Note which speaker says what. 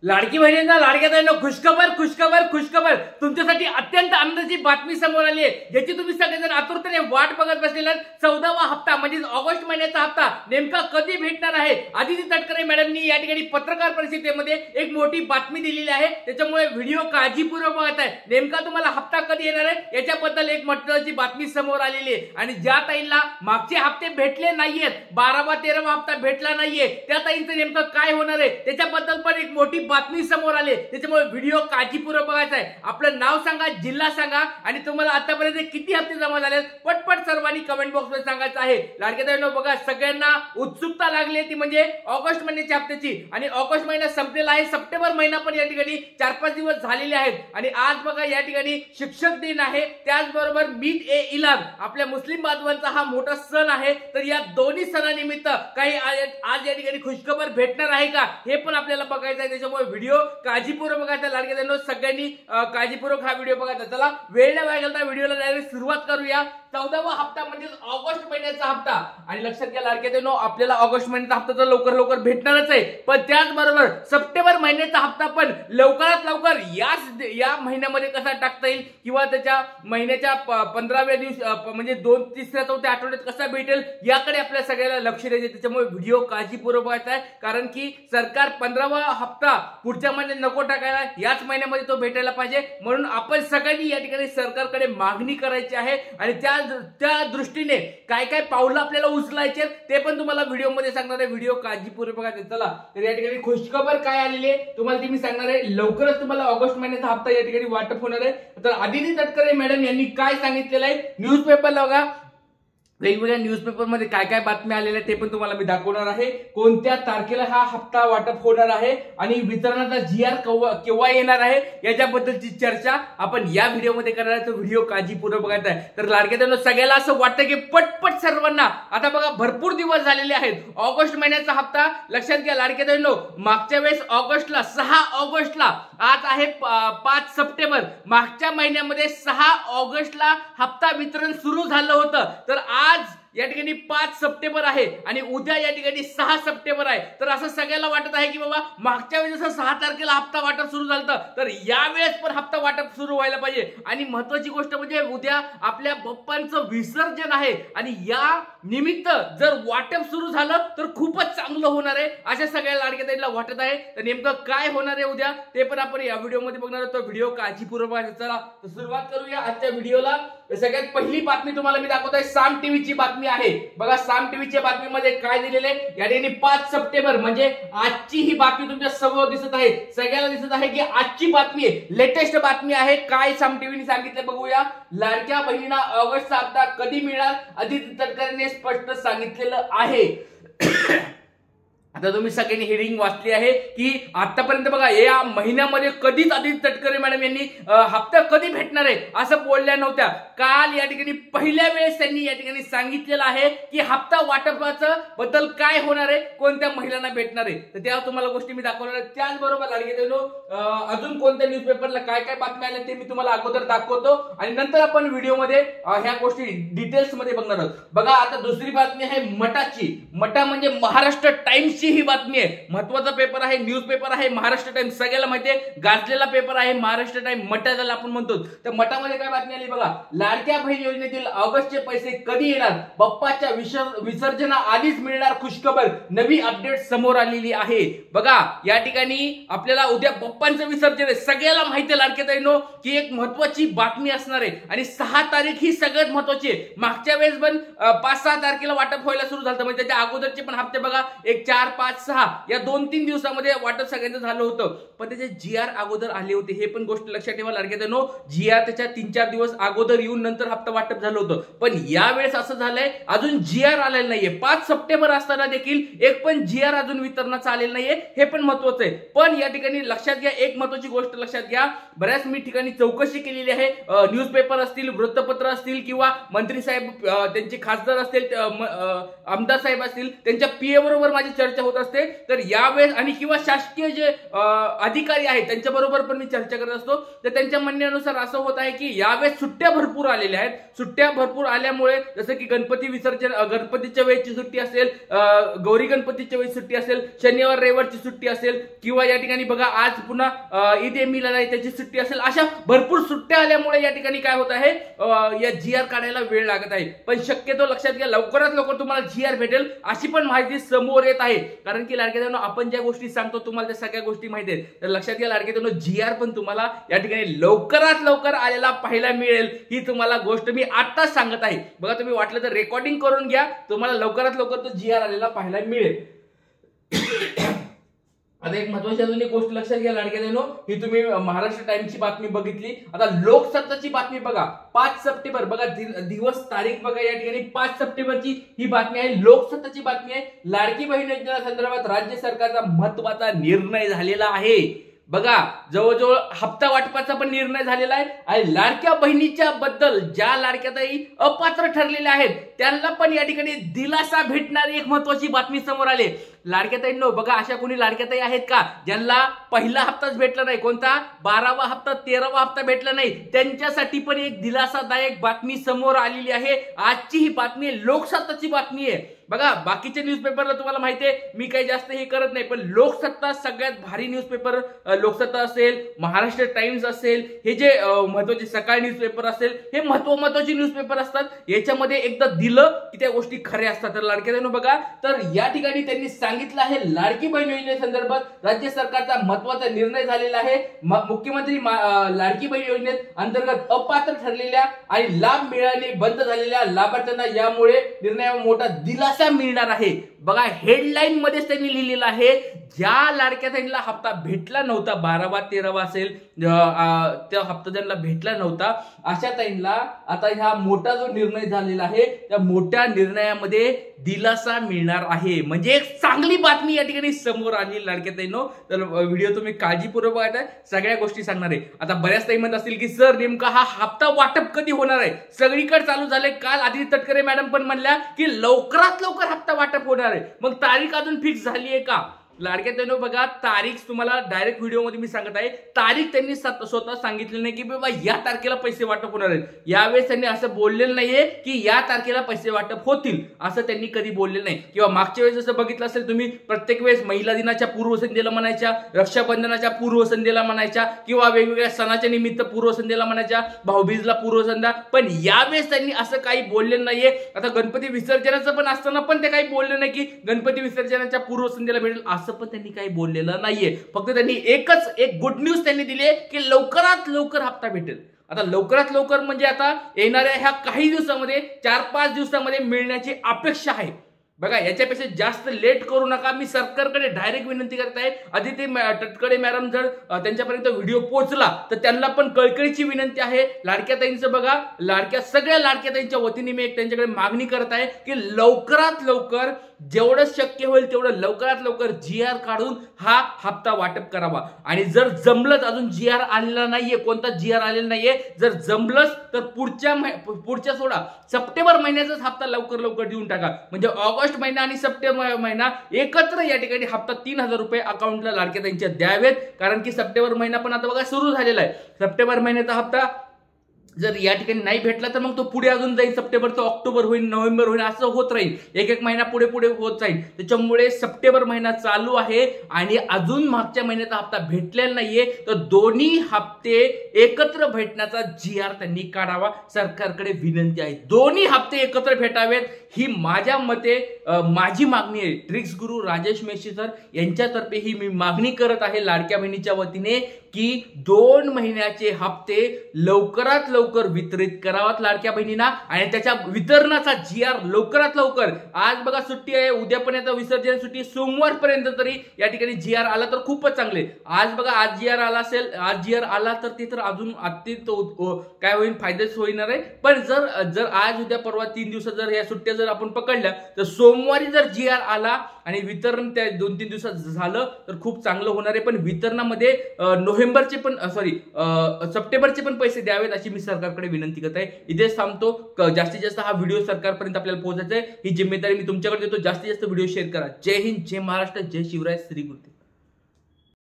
Speaker 1: लाडकी बहिणींना लाडक्या ताईंना खुशखबर खुशखबर खुशखबर तुमच्यासाठी अत्यंत आनंदाची बातमी समोर आली आहे, ज्याची तुम्ही सगळेजण आतुरतेने वाट बघत बसलेला 14वा हप्ता म्हणजे ऑगस्ट महिन्याचा हप्ता नेमका कधी भेटणार आहे। आदिती तटकरे मॅडमनी या ठिकाणी पत्रकार परिषदेमध्ये एक मोठी बातमी दिलेली आहे, त्याच्यामुळे व्हिडिओ काळजीपूर्वक बघत आहे। नेमका तुम्हाला हप्ता कधी येणार आहे याच्याबद्दल एक महत्त्वाची बातमी समोर आलेली आहे आणि ज्या ताईंना मागचे हप्ते भेटले नाहीयेत, 12वा 13वा हप्ता भेटला नाहीये, त्या ताईंचं नेमकं काय होणार आहे त्याच्याबद्दल पण एक मोठी बातमी समोर आली, त्याच्यामुळे व्हिडिओ काळजीपूर्वक बघायचा आहे। आपलं नाव सांगा, जिल्हा सांगा आणि तुम्हाला आतापर्यंत किती हप्ते जमा झाले पटपट सर्वांनी कमेंट बॉक्स मध्ये सांगायचं आहे। लाडक्या ताईंनो बघा, सगळ्यांना उत्सुकता लागली ती म्हणजे ऑगस्ट महिन्याच्या हप्त्याची आणि ऑगस्ट महिना संपलेला आहे, सप्टेंबर महिना पण या ठिकाणी 4-5 दिवस झालेले आहेत आणि आज बघा या ठिकाणी शिक्षक दिन आहे, त्याचबरोबर ईद ए इलाद आपल्या मुस्लिम बांधवांचा हा मोठा सण आहे। तर या दोन्ही सणानिमित्त काही आज या ठिकाणी खुशखबर भेटणार आहे का हे पण आपल्याला बघायचं आहे, त्याच्यामुळे व्हिडिओ काळजीपूर्वक बघायचा। लाडक्या ताईंनो सगळ्यांनी काळजीपूर्वक हा व्हिडिओ बघायचा। चला वेळ न वाया घालता व्हिडिओला डायरेक्ट सुरुवात करूया। 14वा हप्ता म्हणजे ऑगस्ट महिन्याचा हप्ता आणि लक्षात घ्या लाडक्या ताईंनो, आपल्याला ऑगस्ट महिन्याचा हप्ता तर लवकर लवकर भेटणारच आहे, पण त्याचबरोबर सप्टेंबर महिन्याचा हप्ता पण लवकरात लवकर या महिन्यामध्ये कसा टाकता येईल किंवा त्याच्या महिन्याच्या 15व्या दिवशी म्हणजे 2, 3, 4 आठवड्यात कसा भेटेल याकडे आपल्या सगळ्याला लक्ष द्यायचे। त्याच्यामुळे व्हिडिओ काळजीपूर्वक बघायचा आहे, कारण की सरकार 15वा हप्ता पुढच्या महिन्यात नको टाकायला, याच महिन्यामध्ये तो भेटायला पाहिजे, म्हणून आपण सगळ्यांनी या ठिकाणी सरकारकडे मागणी करायची आहे आणि त्या दृष्टीने काय काय पावलं आपल्याला उचलायचे ते पण तुम्हाला व्हिडिओ मध्ये सांगणार आहे। व्हिडिओ काळजीपूर्वक बघायचा। चला तर या ठिकाणी खुशखबर काय आलेली आहे तुम्हाला ती मी सांगणार आहे। लवकरच तुम्हाला ऑगस्ट महिन्याचा हप्ता या ठिकाणी वाटप होणार आहे। तर आदिती तटकरे मॅडम यांनी काय सांगितलेलं आहे न्यूजपेपरला बघा, वेगवेगळ्या न्यूजपेपर मध्ये काय काय बातम्या आलेल्या ते पण तुम्हाला मी दाखवणार आहे। कोणत्या तारखेला हा हप्ता वाटप होणार आहे आणि वितरणाचा जीआर केव्हा येणार आहे याच्याबद्दलची चर्चा आपण या व्हिडिओ मध्ये करणार आहे, तो व्हिडिओ काळजीपूर्वक बघायचा आहे। तर लाडक्या ताईंनो सगळ्याला असं वाटतं की पटपट सर्वांना आता बघा भरपूर दिवस झालेले आहेत, ऑगस्ट महिन्याचा हप्ता लक्षात घ्या लाडक्या ताईंनो, मागच्या वेळेस ऑगस्टला 6 ऑगस्टला, आज आहे 5 सप्टेंबर, मागच्या महिन्यामध्ये 6 ऑगस्टला हप्ता वितरण सुरू झालं होतं। तर आज या ठिकाणी 5 सप्टेंबर आहे आणि उद्या या ठिकाणी 6 सप्टेंबर आहे। तर असं सगळ्याला वाटत आहे की बाबा मागच्या वेळेस जसं 6 तारखेला हप्ता वाटप सुरू झालं तर यावेळेस पण हप्ता वाटप सुरू व्हायला पाहिजे आणि महत्त्वाची गोष्ट म्हणजे उद्या आपल्या बाप्पांचं विसर्जन आहे आणि या निमित्त जर वाटप सुरू झालं तर खूपच चांगलं होणार आहे, अशा सगळ्या लाडक्या ताईंना वाटत आहे। तर नेमकं काय होणार आहे उद्या ते पण आपण या व्हिडिओ मध्ये बघणार आहोत, तो व्हिडिओ काळजीपूर्वक बघा। चला तर सुरुवात करूया आजच्या व्हिडिओला। सगळ्यात पहिली बातमी तुम्हाला मी दाखवत आहे, साम टीव्हीची बातमी आहे बघा। साम टीव्हीच्या बातमीमध्ये काय दिलेले आहे या ठिकाणी 5 सप्टेंबर म्हणजे आजची ही बातमी तुमच्या समोर दिसत आहे, सगळ्याला दिसत आहे की आजची बातमी आहे, लेटेस्ट बातमी आहे। काय साम टीव्हीने सांगितलं बघूया। लाडक्या बहिणींना ऑगस्टचा हप्ता कधी मिळणार आदिती तटकरेंनी स्पष्ट सांगितलेलं आहे। आता तुम्ही सगळ्यांनी हेडिंग वाचली आहे की आतापर्यंत बघा या महिन्यामध्ये कधीच आदिती तटकरे मॅडम यांनी हप्ता कधी भेटणार आहे असं बोलल्या नव्हत्या। काल या ठिकाणी पहिल्या वेळेस त्यांनी या ठिकाणी सांगितलेलं आहे की हप्ता वाटपाचं बद्दल काय होणार आहे, कोणत्या महिलांना भेटणार आहे, तर त्या तुम्हाला गोष्टी मी दाखवणार आहे। त्याचबरोबर लाडक्या ताईंनो अजून कोणत्या न्यूजपेपरला काय काय बातम्या आल्या ते मी तुम्हाला अगोदर दाखवतो आणि नंतर आपण व्हिडिओमध्ये ह्या गोष्टी डिटेल्स मध्ये बघणार आहोत। बघा आता दुसरी बातमी आहे मटाची। मटा म्हणजे महाराष्ट्र टाइम्स ही बातमी आहे, महत्वाचा पेपर आहे, न्यूजपेपर आहे महाराष्ट्र टाइम्स, सगळ्याला माहिती आहे गाजलेला पेपर आहे महाराष्ट्र टाइम्स, मटा ज्याला आपण म्हणतो। तर मटामध्ये काय बातमी आली बघा, लाडक्या बहीण योजनेतील ऑगस्टचे पैसे कधी येणार, बाप्पाच्या विसर्जना आधीच मिळणार खुशखबर, नवी अपडेट समोर आलेली आहे। बघा या ठिकाणी आपल्याला उद्या बाप्पांचं विसर्जन आहे, सगळ्याला माहिती आहे लाडक्या ताईंनो की एक महत्वाची बातमी असणार आहे आणि 6 तारीख ही सगळ्यात महत्वाची आहे। मागच्या वेळेस पण 5-6 तारखेला वाटप व्हायला सुरू झालं, म्हणजे त्याच्या अगोदरचे पण हप्ते बघा 1, 4, 5, 6 या 2-3 दिवसामध्ये वाटप सगळ्यांचं झालं होतं, पण त्याचे जीआर अगोदर आले होते, हे पण गोष्ट लक्षात ठेवा लाडक्या ताईंनो। जीआर त्याच्या 3-4 दिवस अगोदर येऊन नंतर हप्ता वाटप झालं होतं, पण यावेळेस असं झालंय अजून जीआर आलेला नाहीये। 5 सप्टेंबर असताना देखील एक पण जीआर अजून वितरणाचा आलेला नाहीये, हे पण महत्वाचं आहे। पण या ठिकाणी लक्षात घ्या, एक महत्वाची गोष्ट लक्षात घ्या, बऱ्याच मी ठिकाणी चौकशी केलेली आहे, न्यूजपेपर असतील, वृत्तपत्र असतील किंवा मंत्री साहेब त्यांचे खासदार असतील, आमदार साहेब असतील, त्यांच्या पीए बरोबर माझी चर्चा चर्चा होत असते, तर यावेळेस आणि किंवा शासकीय जे अधिकारी आहेत त्यांच्याबरोबर पण मी चर्चा करत असतो, तर त्यांच्या म्हणण्यानुसार असं होत आहे की यावेळेस सुट्ट्या भरपूर आलेल्या आहेत. सुट्ट्या भरपूर आल्यामुळे जसं की गणपती विसर्जन, गणपतीच्या वेळेची सुट्टी असेल, गौरी गणपतीच्या वेळी सुट्टी असेल, शनिवार रविवारची सुट्टी असेल, किंवा या ठिकाणी बघा आज पुन्हा ईद ए मिलाद आहे त्याची सुट्टी असेल, अशा भरपूर सुट्ट्या आल्यामुळे या ठिकाणी काय होत आहे, या GR काढायला वेळ लागत आहे. पण शक्यतो लक्षात घ्या, लवकरात लवकर तुम्हाला GR भेटेल अशी पण माहिती समोर येत आहे. कारण की लाडक्या बहिणींनो, आपण ज्या गोष्टी सांगतो तुम्हाला त्या सगळ्या गोष्टी माहिती आहेत. तर लक्षात घ्या लाडक्या बहिणींनो, GR पण तुम्हाला या ठिकाणी लवकरात लवकर आलेला पाहायला मिळेल, ही तुम्हाला गोष्ट मी आत्ताच सांगत आहे. बघा, तुम्ही वाटलं तर रेकॉर्डिंग करून घ्या, तुम्हाला लवकरात लवकर तो GR आलेला पाहायला मिळेल. आता एक महत्वाची अजून एक गोष्ट लक्षात घ्या लाडक्या बहिणींनो, ही तुम्ही महाराष्ट्र टाइम्सची बातमी बघितली. आता लोकसत्ताची बातमी बघा, 5 सप्टेंबर बघा, दिवस तारीख बघा, या ठिकाणी 5 सप्टेंबरची ही बातमी आहे. लोकसत्ताची बातमी आहे. लाडकी बहीण योजना संदर्भात राज्य सरकारचा महत्वाचा निर्णय झालेला आहे. बघा, जवळजवळ हप्ता वाटपाचा पण निर्णय झालेला आहे. आणि लाडक्या बहिणीच्या बद्दल ज्या लाडक्याताई अपात्र ठरलेल्या आहेत त्यांना पण या ठिकाणी दिलासा भेटणारी एक महत्वाची बातमी समोर आली. लाडक्याताईंनो बघा, अशा कोणी लाडक्याताई आहेत का ज्यांना पहिला हप्ताच भेटला नाही, कोणता 12वा हप्ता 13वा हप्ता भेटला नाही, त्यांच्यासाठी पण एक दिलासादायक बातमी समोर आलेली आहे. आजची ही बातमी आहे, लोकसत्ताची बातमी आहे. बघा, बाकीच्या न्यूजपेपरला तुम्हाला माहिती आहे मी काही जास्त हे करत नाही, पण लोकसत्ता सगळ्यात भारी न्यूजपेपर. लोकसत्ता असेल, महाराष्ट्र टाइम्स असेल, हे जे महत्वाचे सकाळ न्यूजपेपर असेल, हे महत्वाचे न्यूजपेपर असतात. याच्यामध्ये एकदा दिलं की त्या गोष्टी खऱ्या असतात. तर लाडक्या बहिणींनो बघा, तर या ठिकाणी त्यांनी सांगितलं आहे लाडकी बहीण योजनेसंदर्भात राज्य सरकारचा महत्वाचा निर्णय झालेला आहे. मुख्यमंत्री लाडकी बहीण योजनेत अंतर्गत अपात्र ठरलेल्या आणि लाभ मिळाले बंद झालेल्या लाभार्थ्यांना यामुळे निर्णयावर मोठा दिलासा मिळणार आहे. बघा, हेडलाईन मध्येच त्यांनी लिहिलेलं आहे, ज्या लाडक्या बहिणीला हप्ता भेटला नव्हता, 12वा 13वा असेल, त्या हप्ता ज्यांना भेटला नव्हता, अशा ताईंना आता हा मोठा जो निर्णय झालेला आहे त्या मोठ्या निर्णयामध्ये दिलासा मिळणार आहे. म्हणजे एक चांगली बातमी या ठिकाणी समोर आली लाडक्या ताईंनो. तर व्हिडिओ तुम्ही काळजीपूर्वक बघा, सगळ्या गोष्टी सांगणार आहे. आता बऱ्याच ताई म्हणत असतील की सर नेमका हा हप्ता वाटप कधी होणार आहे, सगळीकडे चालू झाले. काल आदिती तटकरे मॅडम पण म्हणल्या की लवकरात लवकर हप्ता वाटप होणार आहे. मग तारीख अजून फिक्स झाली आहे का? लाडक्या बहिणींनो बघा, तारीख तुम्हाला डायरेक्ट व्हिडिओ मध्ये मी सांगत आहे, तारीख त्यांनी स्वतः सांगितली नाही की बाबा या तारखेला पैसे वाटप होणार आहेत. यावेळेस त्यांनी असं बोललेलं नाहीये की या तारखेला पैसे वाटप होतील, असं त्यांनी कधी बोललेलं नाही. किंवा मागच्या वेळेस जसं बघितलं असेल तुम्ही, प्रत्येक वेळेस महिला दिनाच्या पूर्वसंध्येला म्हणायच्या, रक्षाबंधनाच्या पूर्वसंध्येला म्हणायच्या, किंवा वेगवेगळ्या सणाच्या निमित्त पूर्वसंध्येला म्हणायच्या, भाऊबीजला पूर्वसंध्या. पण यावेळेस त्यांनी असं काही बोललेलं नाहीये. आता गणपती विसर्जनाचं पण असताना पण ते काही बोलले नाही की गणपती विसर्जनाच्या पूर्वसंध्येला भेटेल, असं पण त्यांनी काही बोललेलं नाहीये. फक्त त्यांनी एक गुड न्यूज त्यांनी दिली आहे की लवकरात लवकर हप्ता भेटेल. आता लवकरात लवकर म्हणजे आता येणाऱ्या ह्या काही दिवसामध्ये, 4-5 दिवसामध्ये मिळण्याची अपेक्षा आहे. बघा, याच्यापेक्षा जास्त लेट करू नका. मी सरकारकडे डायरेक्ट विनंती करत आहे. आदिती तटकरे मॅडम जर त्यांच्यापर्यंत व्हिडिओ पोहोचला तर त्यांना पण कळकळीची विनंती आहे. लाडक्या ताईंचं बघा, सगळ्या लाडक्या ताईंच्या वतीने मी एक त्यांच्याकडे मागणी करत आहे की लवकरात लवकर, जेवढं शक्य होईल तेवढं लवकरात लवकर GR काढून हा हप्ता वाटप करावा. आणि जर जमलंच, अजून GR आलेला नाहीये, कोणता GR आलेला नाहीये, जर जमलंच तर पुढच्या सोडा सप्टेंबर महिन्याचाच हप्ता लवकर लवकर देऊन टाका. म्हणजे ऑगस्ट महिना आणि सप्टेंबर महिना एकत्र या ठिकाणी हप्ता 3000 रुपये अकाउंटला लाडक्या ताईंच्या द्यावेत. कारण की सप्टेंबर महिना पण आता बघा सुरू झालेला आहे. सप्टेंबर महिन्याचा हप्ता जर या ठिकाणी नाही भेटला तर मग तो पुढे अजून जाईल, सप्टेंबरचा ऑक्टोबर होईल, नोव्हेंबर होईल, असं होत राहील. एक महिना पुढे पुढे होत जाईल. त्याच्यामुळे सप्टेंबर महिना चालू आहे आणि अजून मागच्या महिन्याचा हप्ता भेटलेला नाहीये, तर दोन्ही हप्ते एकत्र भेटण्याचा GR त्यांनी काढावा. सरकारकडे विनंती आहे, दोन्ही हप्ते एकत्र भेटावेत, ही माझ्या मते माझी मागणी आहे. ट्रिक्स गुरु राजेश मेशी सर यांच्यातर्फे ही मी मागणी करत आहे लाडक्या बहिणीच्या वतीने की 2 महिन्याचे हप्ते लवकरात लवकर वितरित करावात लाडक्या बहिणींना. आणि त्याच्या वितरणाचा GR लवकरात लवकर, आज बघा सुट्टी आहे, उद्या पण येतं विसर्जन सुट्टी, सोमवारपर्यंत तरी या ठिकाणी GR आला तर खूपच चांगले. आज बघा, आज GR आला असेल, आज GR आला तर ते तर अजून अत्यंत काय होईल, फायदेच होणार आहे. पण जर आज उद्या परवा 3 दिवसात जर या सुट्ट्या जर आपण पकडल्या तर सोमवारी जर GR आला आणि वितरण त्या 2-3 दिवसात झालं तर खूप चांगलं होणार आहे. पण वितरणामध्ये सप्टेंबरचे पण पैसे द्यावेत अशी मी सरकारकडे विनंती करत आहे. इथेच थांबतो. जास्तीत जास्त हा व्हिडिओ सरकारपर्यंत आपल्याला पोहोचायचा आहे, ही जिम्मेदारी मी तुमच्याकडे देतो. जास्तीत जास्त व्हिडिओ शेअर करा. जय हिंद, जय महाराष्ट्र, जय शिवराय, श्री गुरु.